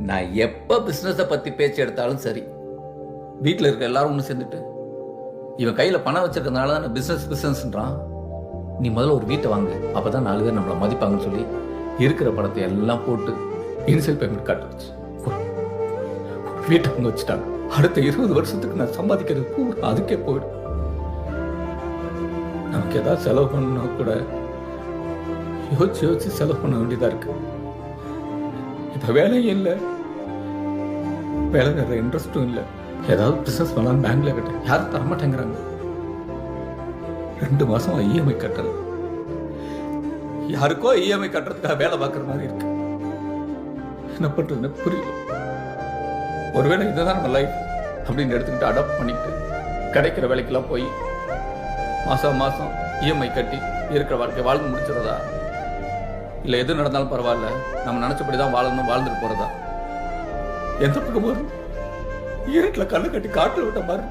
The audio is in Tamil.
நான் எப்போ பிஸ்னஸை பற்றி பேச்சு எடுத்தாலும் சரி, வீட்டில் இருக்க எல்லாரும் ஒன்று சேர்ந்துட்டு இவன் கையில் பணம் வச்சிருக்கிறதுனால தான் பிஸ்னஸ்ன்றான். நீ முதல்ல ஒரு வீட்டை வாங்கு, அப்போ தான் 4 பேர் நம்மளை மதிப்பாங்கன்னு சொல்லி இருக்கிற பணத்தை எல்லாம் போட்டு இனிஷியல் பேமெண்ட் கட்ட வச்சு வீட்டை வாங்க வச்சுட்டாங்க. அடுத்த 20 வருஷத்துக்கு நான் சம்பாதிக்கிறது பூரா அதுக்கே போயிடும். நமக்கு ஏதாவது செலவு பண்ணா கூட யோசிச்சு யோசிச்சு செலவு பண்ண வேண்டியதாக இருக்கு. இப்போ வேலையும் இல்லை, வேலை வேற இன்ட்ரெஸ்ட்டும் இல்லை. ஏதாவது பிஸ்னஸ் பண்ணலாம் பேங்க்ல கட்ட யாரும் தரமாட்டேங்கிறாங்க. 2 மாசம் இஎம்ஐ கட்டல. யாருக்கோ இஎம்ஐ கட்டுறதுக்காக வேலை பார்க்குற மாதிரி இருக்கு. என்ன பண்றதுன்னு புரியல. ஒருவேளை இதுதான் நம்ம லைஃப் அப்படின்னு எடுத்துக்கிட்டு அடாப்ட் பண்ணிட்டு கிடைக்கிற வேலைக்கெல்லாம் போய் மாசம் மாசம் இஎம்ஐ கட்டி இருக்கிற வாழ்க்கை வாழ்ந்து முடிச்சிடறதா, இல்லை எது நடந்தாலும் பரவாயில்ல நம்ம நினைச்சபடி தான் வாழணும் வாழ்ந்துட்டு போறதா? எந்த பக்கம் வரும்? இருட்டில் கண்ணு கட்டி காட்டில் விட்ட மாதிரி